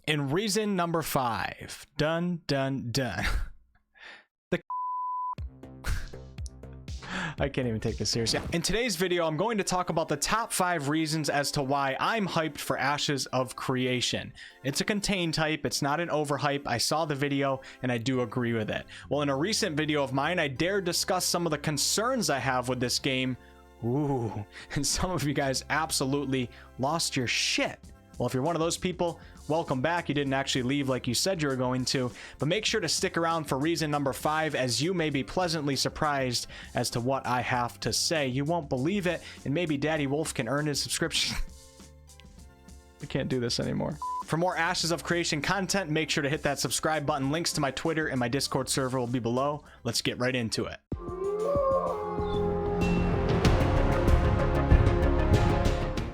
And reason number 5. Dun, dun, dun. I can't even take this seriously. In today's video, I'm going to talk about the top 5 reasons as to why I'm hyped for Ashes of Creation. It's a contained type, it's not an overhype. I saw the video and I do agree with it. Well, in a recent video of mine, I dared discuss some of the concerns I have with this game. Ooh, and some of you guys absolutely lost your shit. Well, if you're one of those people, welcome back. You didn't actually leave like you said you were going to, but make sure to stick around for reason number 5, as you may be pleasantly surprised as to what I have to say. You won't believe it, and maybe Daddy Wolf can earn his subscription. I can't do this anymore. For more Ashes of Creation content, make sure to hit that subscribe button. Links to my Twitter and my Discord server will be below. Let's get right into it.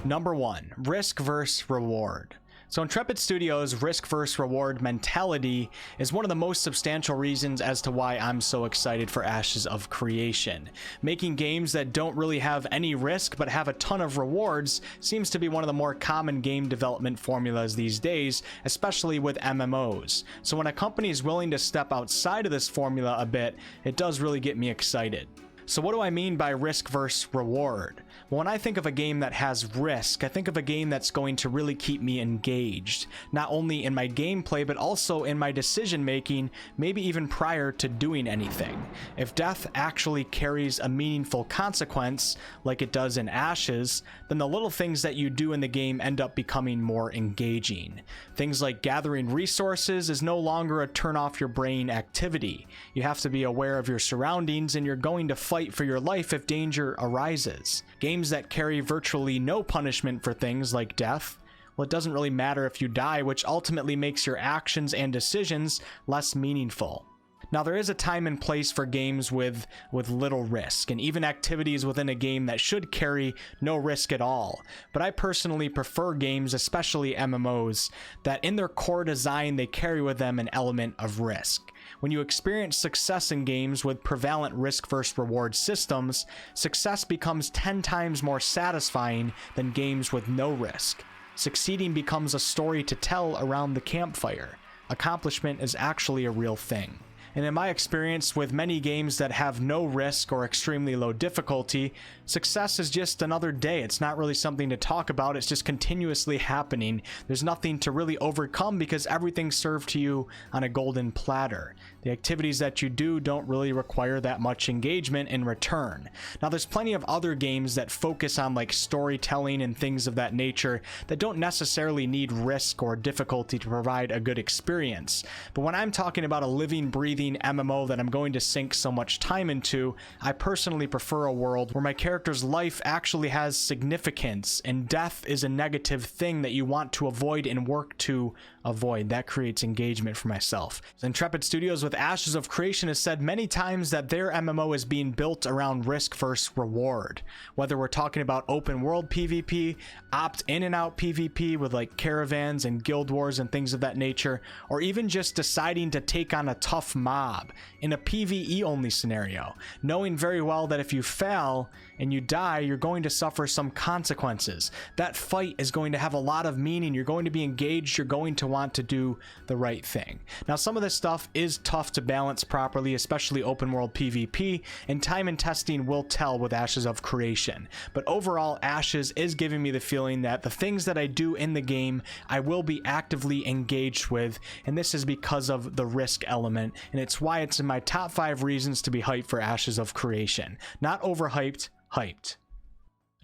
Number 1, risk versus reward. So Intrepid Studios' risk versus reward mentality is one of the most substantial reasons as to why I'm so excited for Ashes of Creation. Making games that don't really have any risk but have a ton of rewards seems to be one of the more common game development formulas these days, especially with MMOs. So when a company is willing to step outside of this formula a bit, it does really get me excited. So what do I mean by risk versus reward? Well, when I think of a game that has risk, I think of a game that's going to really keep me engaged, not only in my gameplay, but also in my decision making, maybe even prior to doing anything. If death actually carries a meaningful consequence, like it does in Ashes, then the little things that you do in the game end up becoming more engaging. Things like gathering resources is no longer a turn off your brain activity. You have to be aware of your surroundings, and you're going to fight for your life if danger arises. Games that carry virtually no punishment for things like death, well, it doesn't really matter if you die, which ultimately makes your actions and decisions less meaningful. Now, there is a time and place for games with little risk, and even activities within a game that should carry no risk at all. But I personally prefer games, especially MMOs, that in their core design they carry with them an element of risk. When you experience success in games with prevalent risk versus reward systems, success becomes 10 times more satisfying than games with no risk. Succeeding becomes a story to tell around the campfire. Accomplishment is actually a real thing. And in my experience with many games that have no risk or extremely low difficulty, success is just another day. It's not really something to talk about. It's just continuously happening. There's nothing to really overcome because everything's served to you on a golden platter. The activities that you do don't really require that much engagement in return. Now, there's plenty of other games that focus on like storytelling and things of that nature that don't necessarily need risk or difficulty to provide a good experience. But when I'm talking about a living, breathing MMO that I'm going to sink so much time into, I personally prefer a world where my character's life actually has significance and death is a negative thing that you want to avoid and work to avoid. That creates engagement for myself. Intrepid Studios with Ashes of Creation has said many times that their MMO is being built around risk versus reward. Whether we're talking about open world PvP, opt in and out PvP with like caravans and guild wars and things of that nature, or even just deciding to take on a tough mob in a PvE only scenario, knowing very well that if you fail and you die, you're going to suffer some consequences. That fight is going to have a lot of meaning. You're going to be engaged. You're going to want to do the right thing. Now, some of this stuff is tough to balance properly, especially open world PvP, and time and testing will tell with Ashes of Creation. But overall, Ashes is giving me the feeling that the things that I do in the game, I will be actively engaged with, and this is because of the risk element, and it's why it's in my top 5 reasons to be hyped for Ashes of Creation. Not overhyped, hyped.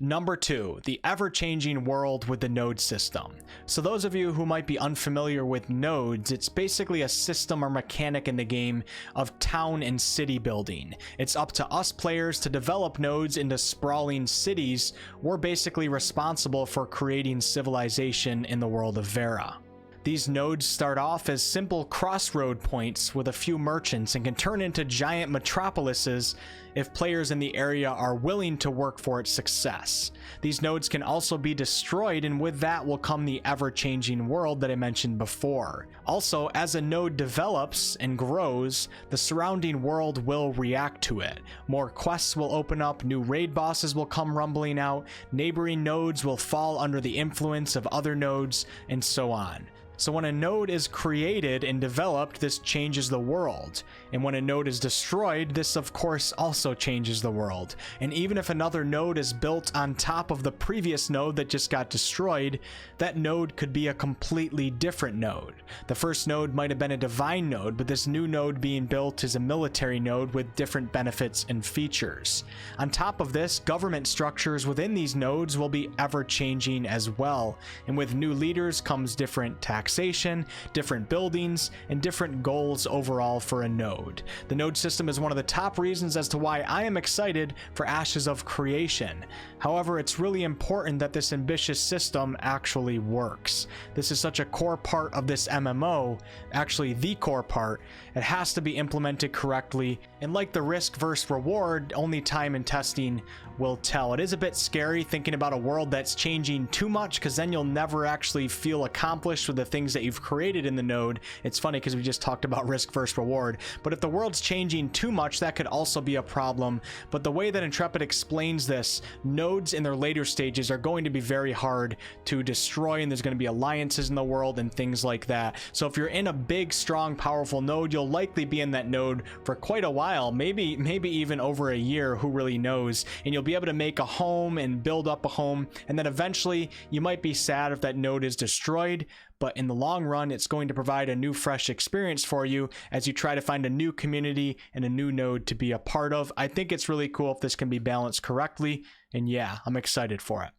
Number 2, the ever-changing world with the node system. So those of you who might be unfamiliar with nodes, it's basically a system or mechanic in the game of town and city building. It's up to us players to develop nodes into sprawling cities. We're basically responsible for creating civilization in the world of Vera. These nodes start off as simple crossroad points with a few merchants and can turn into giant metropolises if players in the area are willing to work for its success. These nodes can also be destroyed, and with that will come the ever-changing world that I mentioned before. Also, as a node develops and grows, the surrounding world will react to it. More quests will open up, new raid bosses will come rumbling out, neighboring nodes will fall under the influence of other nodes, and so on. So when a node is created and developed, this changes the world. And when a node is destroyed, this of course also changes the world. And even if another node is built on top of the previous node that just got destroyed, that node could be a completely different node. The first node might have been a divine node, but this new node being built is a military node with different benefits and features. On top of this, government structures within these nodes will be ever changing as well. And with new leaders comes different taxation, different buildings, and different goals overall for a node. The node system is one of the top reasons as to why I am excited for Ashes of Creation. However, it's really important that this ambitious system actually works. This is such a core part of this MMO, actually the core part. It has to be implemented correctly, and like the risk versus reward, only time and testing will tell. It is a bit scary thinking about a world that's changing too much, because then you'll never actually feel accomplished with the things that you've created in the node. It's funny because we just talked about risk versus reward, but if the world's changing too much, that could also be a problem. But the way that Intrepid explains this, nodes in their later stages are going to be very hard to destroy, and there's going to be alliances in the world and things like that. So if you're in a big, strong, powerful node, you'll likely be in that node for quite a while, maybe even over a year, who really knows, and you'll be able to make a home and build up a home, and then eventually you might be sad if that node is destroyed, but in the long run it's going to provide a new fresh experience for you as you try to find a new community and a new node to be a part of. I think it's really cool if this can be balanced correctly, and yeah, I'm excited for it.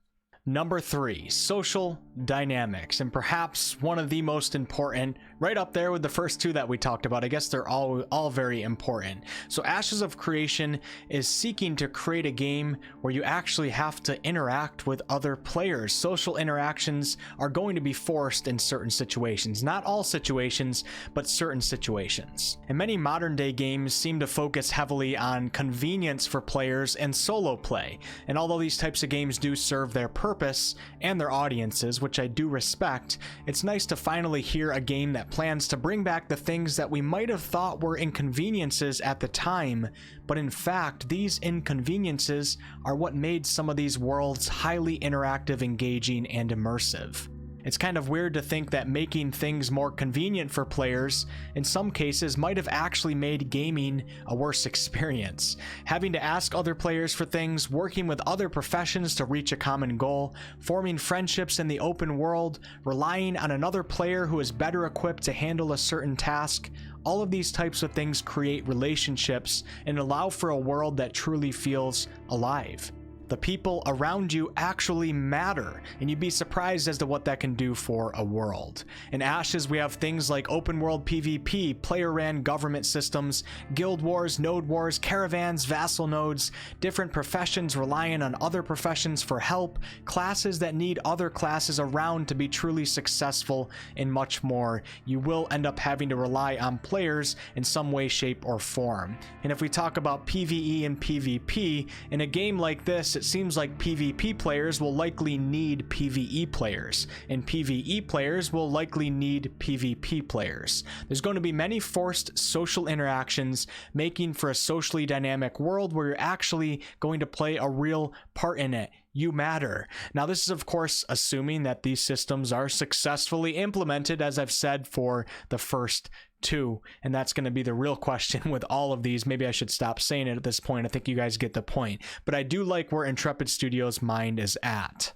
Number 3, social dynamics, and perhaps one of the most important, right up there with the first two that we talked about. I guess they're all very important. So Ashes of Creation is seeking to create a game where you actually have to interact with other players. Social interactions are going to be forced in certain situations. Not all situations, but certain situations. And many modern day games seem to focus heavily on convenience for players and solo play. And although these types of games do serve their purpose and their audiences, which I do respect, it's nice to finally hear a game that plans to bring back the things that we might have thought were inconveniences at the time, but in fact these inconveniences are what made some of these worlds highly interactive, engaging, and immersive. It's kind of weird to think that making things more convenient for players in some cases might have actually made gaming a worse experience. Having to ask other players for things, working with other professions to reach a common goal, forming friendships in the open world, relying on another player who is better equipped to handle a certain task, all of these types of things create relationships and allow for a world that truly feels alive. The people around you actually matter, and you'd be surprised as to what that can do for a world. In Ashes, we have things like open world PvP, player-ran government systems, guild wars, node wars, caravans, vassal nodes, different professions relying on other professions for help, classes that need other classes around to be truly successful, and much more. You will end up having to rely on players in some way, shape, or form. And if we talk about PvE and PvP, in a game like this, it seems like PvP players will likely need PvE players, and PvE players will likely need PvP players. There's going to be many forced social interactions, making for a socially dynamic world where you're actually going to play a real part in it. You matter. Now, this is of course assuming that these systems are successfully implemented, as I've said for the first two, and that's going to be the real question with all of these. Maybe I should stop saying it at this point. I think you guys get the point, but I do like where Intrepid Studios' mind is at.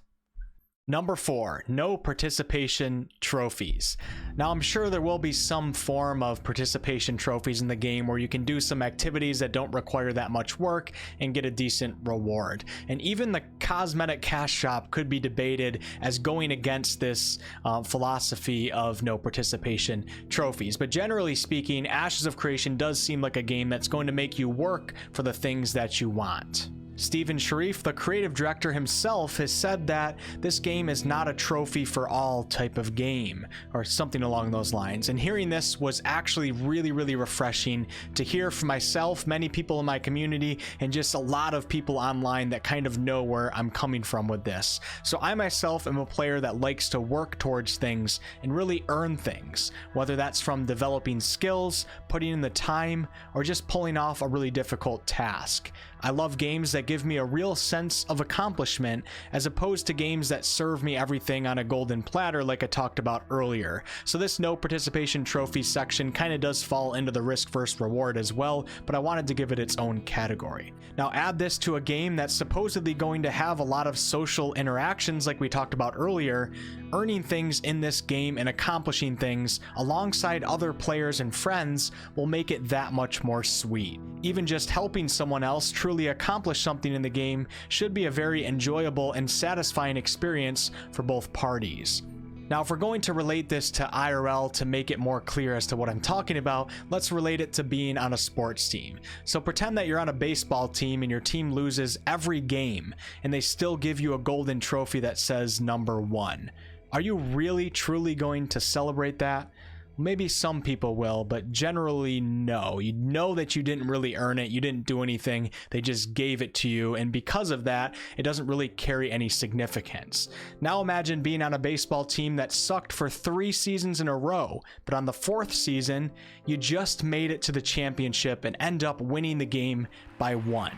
Number 4, no participation trophies. Now, I'm sure there will be some form of participation trophies in the game where you can do some activities that don't require that much work and get a decent reward. And even the cosmetic cash shop could be debated as going against this philosophy of no participation trophies. But generally speaking, Ashes of Creation does seem like a game that's going to make you work for the things that you want. Steven Sharif, the creative director himself, has said that this game is not a trophy for all type of game, or something along those lines. And hearing this was actually really refreshing to hear from myself, many people in my community, and just a lot of people online that kind of know where I'm coming from with this. So I myself am a player that likes to work towards things and really earn things, whether that's from developing skills, putting in the time, or just pulling off a really difficult task. I love games that that give me a real sense of accomplishment, as opposed to games that serve me everything on a golden platter like I talked about earlier. So this no participation trophy section kind of does fall into the risk versus reward as well, but I wanted to give it its own category. Now add this to a game that's supposedly going to have a lot of social interactions like we talked about earlier. Earning things in this game and accomplishing things alongside other players and friends will make it that much more sweet. Even just helping someone else truly accomplish something in the game should be a very enjoyable and satisfying experience for both parties. Now, if we're going to relate this to IRL to make it more clear as to what I'm talking about, let's relate it to being on a sports team. So pretend that you're on a baseball team and your team loses every game and they still give you a golden trophy that says number 1. Are you really truly going to celebrate that? Maybe some people will, but generally no. You know that you didn't really earn it, you didn't do anything, they just gave it to you, and because of that, it doesn't really carry any significance. Now imagine being on a baseball team that sucked for 3 seasons in a row, but on the 4th season, you just made it to the championship and end up winning the game by 1.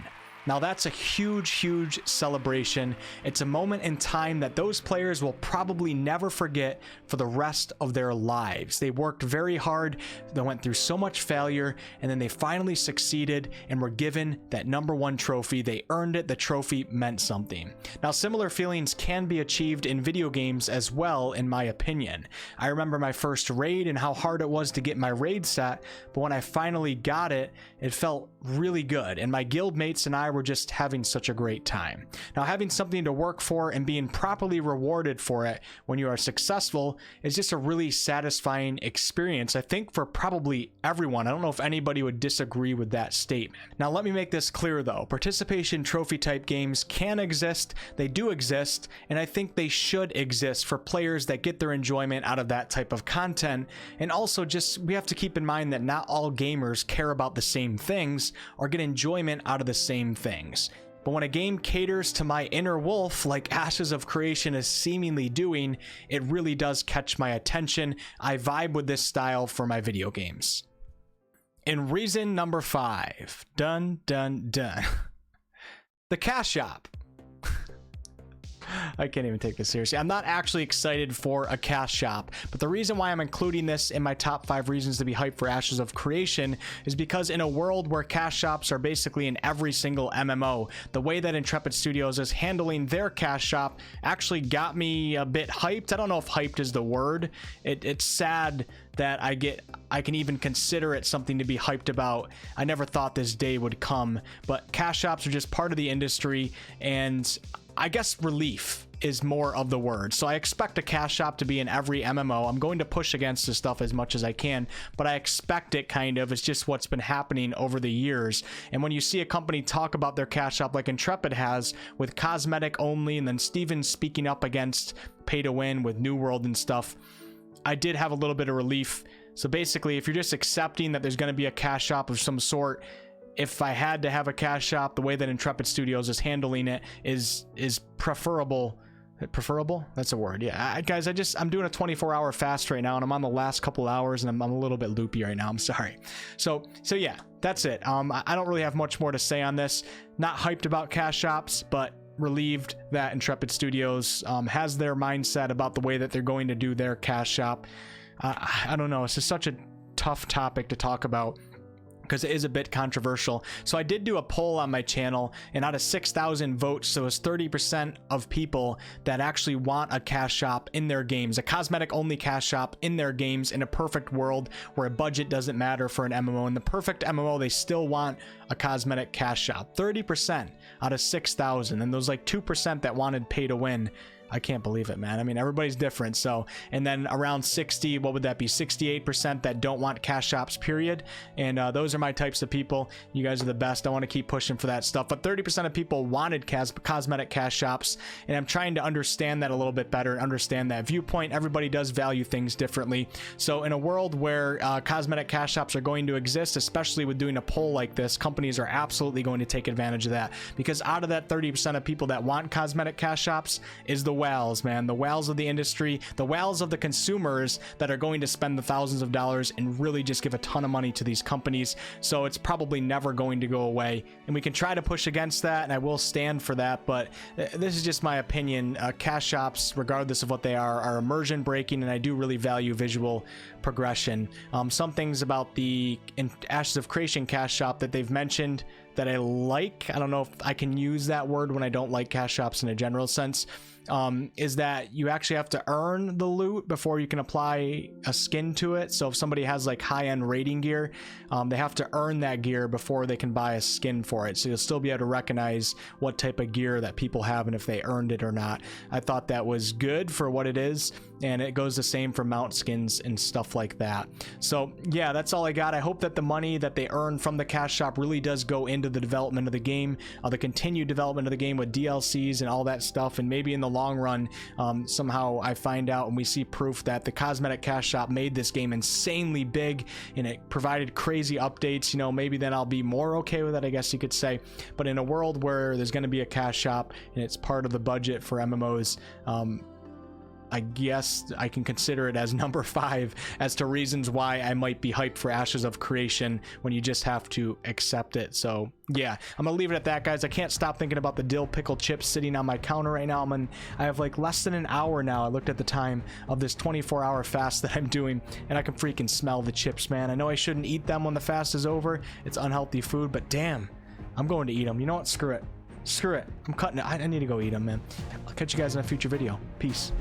Now that's a huge celebration. It's a moment in time that those players will probably never forget for the rest of their lives. They worked very hard, they went through so much failure, and then they finally succeeded and were given that number 1 trophy. They earned it, the trophy meant something. Now similar feelings can be achieved in video games as well, in my opinion. I remember my first raid and how hard it was to get my raid set, but when I finally got it, it felt really good, and my guild mates and I were just having such a great time. Now having something to work for and being properly rewarded for it when you are successful is just a really satisfying experience, I think, for probably everyone. I don't know if anybody would disagree with that statement. Now let me make this clear though, participation trophy type games can exist, they do exist, and I think they should exist for players that get their enjoyment out of that type of content. And also just, we have to keep in mind that not all gamers care about the same things or get enjoyment out of the same things. But when a game caters to my inner wolf, like Ashes of Creation is seemingly doing, it really does catch my attention. I vibe with this style for my video games. In reason number 5, dun dun dun, the cash shop. I can't even take this seriously. I'm not actually excited for a cash shop, but the reason why I'm including this in my top 5 reasons to be hyped for Ashes of Creation is because in a world where cash shops are basically in every single MMO, the way that Intrepid Studios is handling their cash shop actually got me a bit hyped. I don't know if hyped is the word. It's sad that I can even consider it something to be hyped about. I never thought this day would come, but cash shops are just part of the industry, and I guess relief is more of the word. So I expect a cash shop to be in every MMO. I'm going to push against this stuff as much as I can, but I expect it kind of. It's just what's been happening over the years. And when you see a company talk about their cash shop like Intrepid has with cosmetic only, and then Steven speaking up against pay to win with New World and stuff, I did have a little bit of relief. So basically, if you're just accepting that there's going to be a cash shop of some sort, if I had to have a cash shop, the way that Intrepid Studios is handling it is preferable. Preferable? That's a word. Yeah, guys, I'm doing a 24-hour fast right now, and I'm on the last couple hours, and I'm a little bit loopy right now. I'm sorry. So yeah, that's it. I don't really have much more to say on this. Not hyped about cash shops, but relieved that Intrepid Studios has their mindset about the way that they're going to do their cash shop. I don't know. It's just such a tough topic to talk about, because it is a bit controversial. So I did do a poll on my channel, and out of 6,000 votes, so it's 30% of people that actually want a cash shop in their games, a cosmetic only cash shop in their games, in a perfect world where a budget doesn't matter for an MMO. In the perfect MMO, they still want a cosmetic cash shop. 30% out of 6,000, and those like 2% that wanted pay to win. I can't believe it, man. I mean, everybody's different. So, and then around 60, what would that be? 68% that don't want cash shops, period. And those are my types of people. You guys are the best. I want to keep pushing for that stuff. But 30% of people wanted cosmetic cash shops. And I'm trying to understand that a little bit better, understand that viewpoint. Everybody does value things differently. So in a world where cosmetic cash shops are going to exist, especially with doing a poll like this, companies are absolutely going to take advantage of that. Because out of that 30% of people that want cosmetic cash shops is the whales, man, the whales of the industry, the whales of the consumers that are going to spend the thousands of dollars and really just give a ton of money to these companies. So it's probably never going to go away, and we can try to push against that, and I will stand for that, but this is just my opinion. Cash shops, regardless of what they are immersion breaking, and I do really value visual progression. Some things about the Ashes of Creation cash shop that they've mentioned that I like, I don't know if I can use that word when I don't like cash shops in a general sense, is that you actually have to earn the loot before you can apply a skin to it. So if somebody has like high-end raiding gear, they have to earn that gear before they can buy a skin for it. So you'll still be able to recognize what type of gear that people have and if they earned it or not. I thought that was good for what it is, and it goes the same for mount skins and stuff like that. So yeah, that's all I got. I hope that the money that they earn from the cash shop really does go into the development of the game, the continued development of the game with DLCs and all that stuff, and maybe in the long run, somehow I find out and we see proof that the cosmetic cash shop made this game insanely big and it provided crazy updates. You know, maybe then I'll be more okay with it, I guess you could say. But in a world where there's going to be a cash shop and it's part of the budget for MMOs, I guess I can consider it as number 5 as to reasons why I might be hyped for Ashes of Creation when you just have to accept it. So yeah, I'm gonna leave it at that, guys. I can't stop thinking about the dill pickle chips sitting on my counter right now. I have like less than an hour now. I looked at the time of this 24-hour fast that I'm doing, and I can freaking smell the chips, man. I know I shouldn't eat them when the fast is over. It's unhealthy food, but damn, I'm going to eat them. You know what? Screw it. Screw it. I'm cutting it. I need to go eat them, man. I'll catch you guys in a future video. Peace.